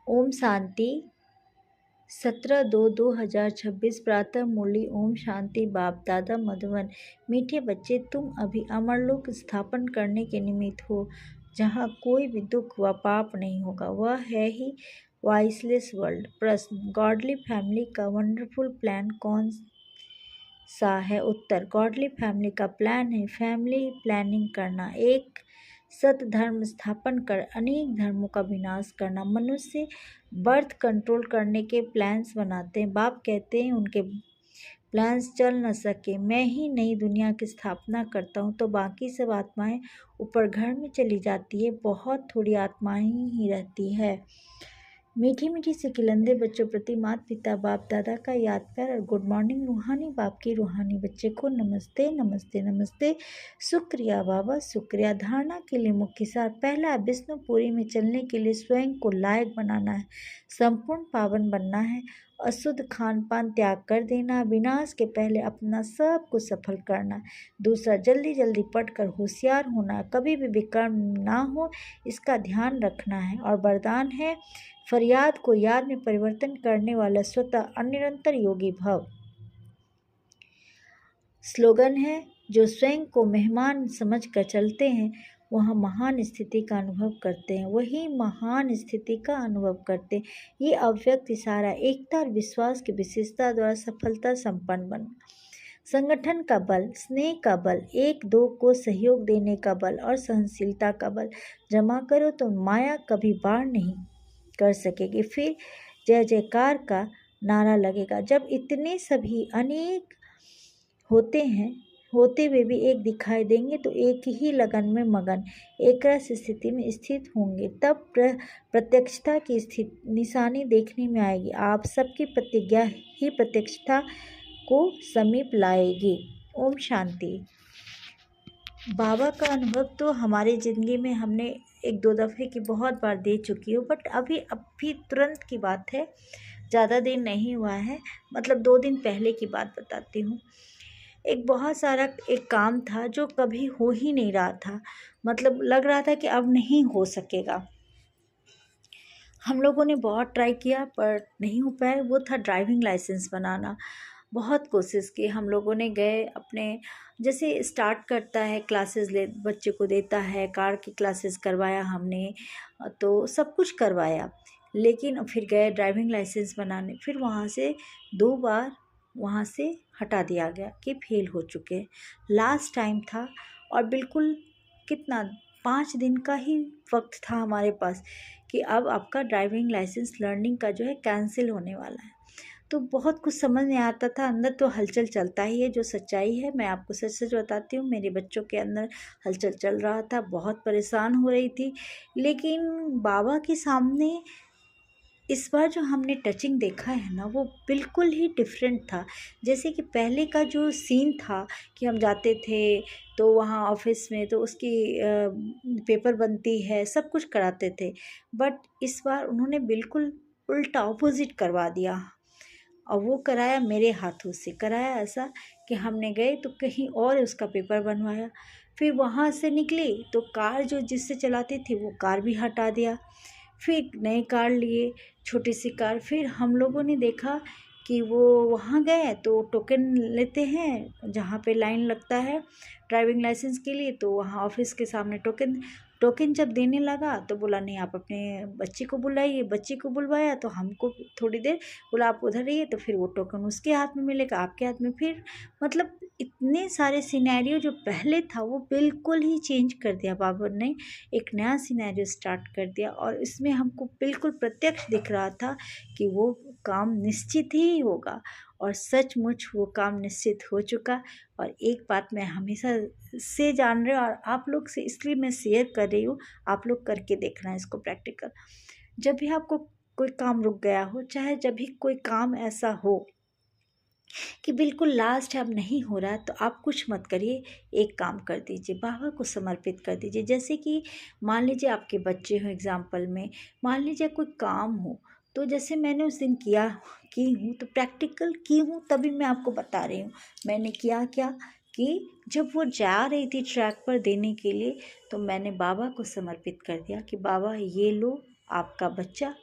ओम शांति 17/2/2026 प्रातः मुरली। ओम शांति। बाप दादा मधुबन। मीठे बच्चे, तुम अभी अमरलोक स्थापन करने के निमित्त हो, जहाँ कोई भी दुख व पाप नहीं होगा। वह है ही वॉइसलेस वर्ल्ड। प्रश्न, गॉडली फैमिली का वंडरफुल प्लान कौन सा है? उत्तर, गॉडली फैमिली का प्लान है फैमिली प्लानिंग करना, एक सत धर्म स्थापन कर अनेक धर्मों का विनाश करना। मनुष्य बर्थ कंट्रोल करने के प्लान्स बनाते हैं। बाप कहते हैं उनके प्लान्स चल न सके, मैं ही नई दुनिया की स्थापना करता हूँ तो बाकी सब आत्माएं ऊपर घर में चली जाती है, बहुत थोड़ी आत्माएं ही रहती है। मीठी मीठी से खिलंदे बच्चों प्रति माता पिता बाप दादा का याद प्यार और गुड मॉर्निंग। रूहानी बाप की रूहानी बच्चे को नमस्ते नमस्ते नमस्ते। शुक्रिया बाबा शुक्रिया। धारणा के लिए मुख्य सार, पहला, विष्णुपुरी में चलने के लिए स्वयं को लायक बनाना है, संपूर्ण पावन बनना है, अशुद्ध खान पान त्याग कर देना, विनाश के पहले अपना सब कुछ सफल करना। दूसरा, जल्दी जल्दी पढ़कर होशियार होना, कभी भी विकर्म ना हो इसका ध्यान रखना है। और वरदान है, फरियाद को याद में परिवर्तन करने वाला स्वतः अनिरंतर योगी भव। स्लोगन है, जो स्वयं को मेहमान समझकर चलते हैं वह महान स्थिति का अनुभव करते हैं, वही महान स्थिति का अनुभव करते हैं। ये अव्यक्त इशारा एकता और विश्वास की विशेषता द्वारा सफलता संपन्न बनना। संगठन का बल, स्नेह का बल, एक दो को सहयोग देने का बल और सहनशीलता का बल जमा करो तो माया कभी बाढ़ नहीं कर सकेगी। फिर जय जयकार का नारा लगेगा। जब इतने सभी अनेक होते हुए भी एक दिखाई देंगे तो एक ही लगन में मगन एक रस स्थिति में स्थित होंगे, तब प्रत्यक्षता की निशानी देखने में आएगी। आप सबकी प्रतिज्ञा ही प्रत्यक्षता को समीप लाएगी। ओम शांति। बाबा का अनुभव तो हमारी ज़िंदगी में हमने एक दो दफ़े की बहुत बार दे चुकी हूँ, बट अभी तुरंत की बात है, ज़्यादा दिन नहीं हुआ है, मतलब 2 दिन पहले की बात बताती हूँ। एक बहुत सारा एक काम था जो कभी हो ही नहीं रहा था, मतलब लग रहा था कि अब नहीं हो सकेगा। हम लोगों ने बहुत ट्राई किया पर नहीं हो पाया। वो था ड्राइविंग लाइसेंस बनाना। बहुत कोशिश की हम लोगों ने, गए अपने जैसे स्टार्ट करता है क्लासेस ले बच्चे को देता है, कार की क्लासेस करवाया हमने, तो सब कुछ करवाया, लेकिन फिर गए ड्राइविंग लाइसेंस बनाने, फिर वहाँ से 2 बार वहाँ से हटा दिया गया कि फेल हो चुके हैं। लास्ट टाइम था और बिल्कुल कितना 5 दिन का ही वक्त था हमारे पास कि अब आपका ड्राइविंग लाइसेंस लर्निंग का जो है कैंसिल होने वाला है। तो बहुत कुछ समझ नहीं आता था, अंदर तो हलचल चलता ही है, जो सच्चाई है मैं आपको सच सच बताती हूँ। मेरे बच्चों के अंदर हलचल चल रहा था, बहुत परेशान हो रही थी, लेकिन बाबा के सामने इस बार जो हमने टचिंग देखा है ना, वो बिल्कुल ही डिफरेंट था। जैसे कि पहले का जो सीन था कि हम जाते थे तो वहाँ ऑफिस में तो उसकी पेपर बनती है, सब कुछ कराते थे, बट इस बार उन्होंने बिल्कुल उल्टा ऑपोजिट करवा दिया। और वो कराया मेरे हाथों से, कराया ऐसा कि हमने गए तो कहीं और उसका पेपर बनवाया। फिर वहाँ से निकले तो कार जो जिससे चलाती थी वो कार भी हटा दिया, फिर नई कार लिए, छोटी सी कार। फिर हम लोगों ने देखा कि वो वहाँ गए तो टोकन लेते हैं, जहाँ पे लाइन लगता है ड्राइविंग लाइसेंस के लिए, तो वहाँ ऑफिस के सामने टोकन जब देने लगा तो बोला नहीं आप अपने बच्ची को बुलाइए। बच्ची को बुलवाया तो हमको थोड़ी देर बोला आप उधर रहिए, तो फिर वो टोकन उसके हाथ में मिलेगा, आपके हाथ में। फिर मतलब इतने सारे सिनेरियो जो पहले था वो बिल्कुल ही चेंज कर दिया बाबा ने, एक नया सिनेरियो स्टार्ट कर दिया। और इसमें हमको बिल्कुल प्रत्यक्ष दिख रहा था कि वो काम निश्चित ही होगा, और सचमुच वो काम निश्चित हो चुका। और एक बात मैं हमेशा से जान रही हूँ और आप लोग से इसलिए मैं शेयर कर रही हूँ, आप लोग करके देखना इसको प्रैक्टिकल। जब भी आपको कोई काम रुक गया हो, चाहे जब भी कोई काम ऐसा हो कि बिल्कुल लास्ट है अब नहीं हो रहा, तो आप कुछ मत करिए, एक काम कर दीजिए, बाबा को समर्पित कर दीजिए। जैसे कि मान लीजिए आपके बच्चे हो, एग्जाम्पल में मान लीजिए कोई काम हो, तो जैसे मैंने उस दिन की हूँ तो प्रैक्टिकल की हूँ, तभी मैं आपको बता रही हूँ। मैंने किया क्या कि जब वो जा रही थी ट्रैक पर देने के लिए, तो मैंने बाबा को समर्पित कर दिया कि बाबा ये लो आपका बच्चा,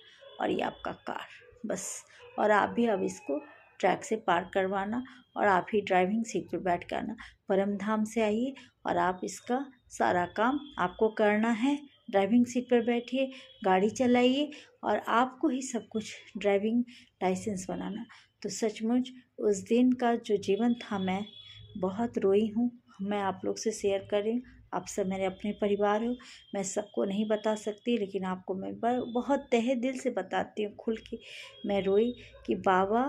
और ये आपका कार, बस। और आप भी अब इसको ट्रैक से पार करवाना और आप ही ड्राइविंग सीट पर बैठ के आना। परम धाम से आइए और आप इसका सारा काम आपको करना है। ड्राइविंग सीट पर बैठिए, गाड़ी चलाइए और आपको ही सब कुछ ड्राइविंग लाइसेंस बनाना। तो सचमुच उस दिन का जो जीवन था, मैं बहुत रोई हूँ। मैं आप लोग से शेयर कर रही हूँ। आप सब मेरे अपने परिवार हो, मैं सबको नहीं बता सकती, लेकिन आपको मैं बहुत तहे दिल से बताती हूँ खुल के। मैं रोई कि बाबा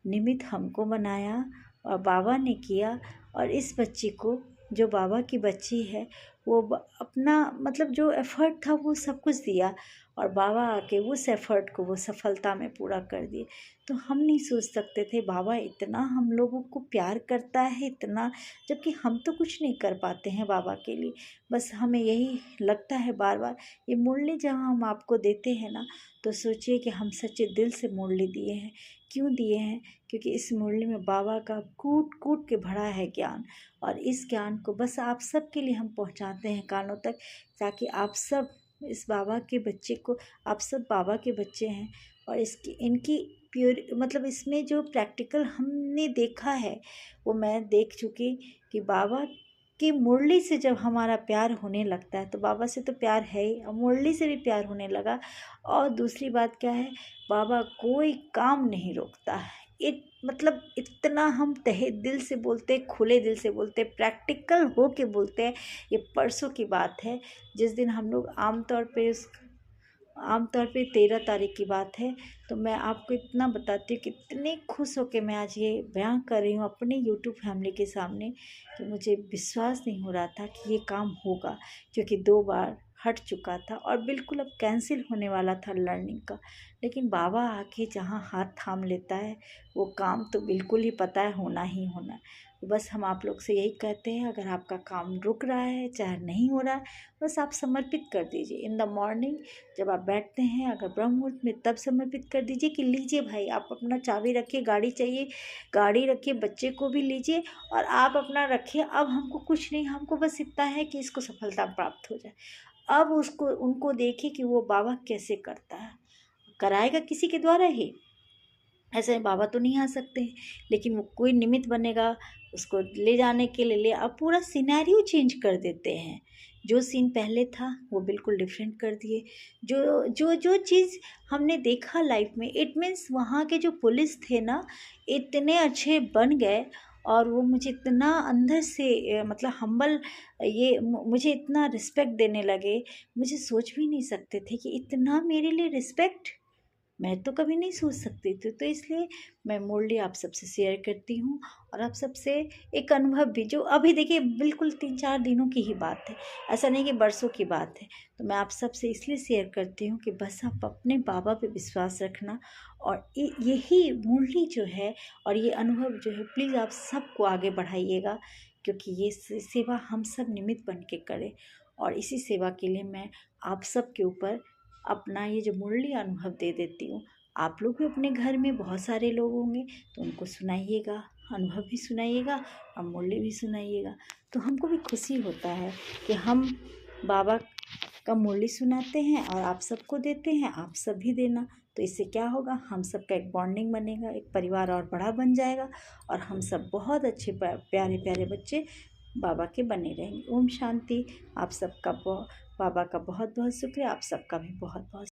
निमित्त हमको बनाया और बाबा ने किया, और इस बच्ची को, जो बाबा की बच्ची है, वो अपना मतलब जो एफ़र्ट था वो सब कुछ दिया, और बाबा आके उस एफ़र्ट को वो सफलता में पूरा कर दिए। तो हम नहीं सोच सकते थे बाबा इतना हम लोगों को प्यार करता है, इतना, जबकि हम तो कुछ नहीं कर पाते हैं बाबा के लिए। बस हमें यही लगता है बार बार, ये मुरली जब हम आपको देते हैं ना, तो सोचिए कि हम सच्चे दिल से मुरली दिए हैं। क्यों दिए हैं? क्योंकि इस मुरली में बाबा का कूट कूट के भरा है ज्ञान, और इस ज्ञान को बस आप सब के लिए हम पहुंचाते हैं कानों तक, ताकि आप सब इस बाबा के बच्चे को, आप सब बाबा के बच्चे हैं, और इसकी इनकी प्योर मतलब इसमें जो प्रैक्टिकल हमने देखा है वो मैं देख चुकी, कि बाबा की मुरली से जब हमारा प्यार होने लगता है, तो बाबा से तो प्यार है ही, और मुरली से भी प्यार होने लगा। और दूसरी बात क्या है, बाबा कोई काम नहीं रोकता है। मतलब इतना हम तहे दिल से बोलते, खुले दिल से बोलते, प्रैक्टिकल हो के बोलते हैं। ये परसों की बात है, जिस दिन हम लोग आमतौर पे 13 तारीख की बात है। तो मैं आपको इतना बताती हूँ कि इतनी खुश होकर मैं आज ये बयां कर रही हूँ अपने यूट्यूब फैमिली के सामने, कि मुझे विश्वास नहीं हो रहा था कि ये काम होगा, क्योंकि 2 बार हट चुका था और बिल्कुल अब कैंसिल होने वाला था लर्निंग का। लेकिन बाबा आके जहाँ हाथ थाम लेता है, वो काम तो बिल्कुल ही पता है होना ही होना है। तो बस हम आप लोग से यही कहते हैं, अगर आपका काम रुक रहा है, चाहे नहीं हो रहा है, बस आप समर्पित कर दीजिए। इन द मॉर्निंग जब आप बैठते हैं, अगर ब्रह्म मुहूर्त में, तब समर्पित कर दीजिए कि लीजिए भाई, आप अपना चाबी रखिए, गाड़ी चाहिए गाड़ी रखिए, बच्चे को भी लीजिए, और आप अपना रखिए। अब हमको कुछ नहीं, हमको बस इतना है कि इसको सफलता प्राप्त हो जाए। अब उसको उनको देखिए कि वो बाबा कैसे करता है, कराएगा किसी के द्वारा ही, ऐसे बाबा तो नहीं आ सकते, लेकिन वो कोई निमित्त बनेगा उसको ले जाने के लिए। अब पूरा सिनेरियो चेंज कर देते हैं, जो सीन पहले था वो बिल्कुल डिफरेंट कर दिए। जो जो जो चीज़ हमने देखा लाइफ में, इट मीन्स वहाँ के जो पुलिस थे ना, इतने अच्छे बन गए, और वो मुझे इतना अंदर से मतलब हम्बल, मुझे इतना रिस्पेक्ट देने लगे। मुझे सोच भी नहीं सकते थे कि इतना मेरे लिए रिस्पेक्ट, मैं तो कभी नहीं सोच सकती थी। तो इसलिए मैं मुरली आप सबसे शेयर करती हूँ, और आप सबसे एक अनुभव भी, जो अभी देखिए बिल्कुल 3-4 दिनों की ही बात है, ऐसा नहीं कि बरसों की बात है। तो मैं आप सबसे इसलिए शेयर करती हूँ कि बस आप अपने बाबा पे विश्वास रखना, और यही मुरली जो है और ये अनुभव जो है, प्लीज़ आप सबको आगे बढ़ाइएगा, क्योंकि ये सेवा हम सब निमित्त बन के करें। और इसी सेवा के लिए मैं आप सब के ऊपर अपना ये जो मुरली अनुभव दे देती हूँ। आप लोग भी अपने घर में बहुत सारे लोग होंगे, तो उनको सुनाइएगा, अनुभव भी सुनाइएगा और मुरली भी सुनाइएगा। तो हमको भी खुशी होता है कि हम बाबा का मुरली सुनाते हैं और आप सबको देते हैं, आप सब भी देना। तो इससे क्या होगा, हम सबका एक बॉन्डिंग बनेगा, एक परिवार और बड़ा बन जाएगा, और हम सब बहुत अच्छे प्यारे प्यारे बच्चे बाबा के बने रहेंगे। ओम शांति। आप सबका बाबा का बहुत बहुत शुक्रिया, आप सबका भी बहुत बहुत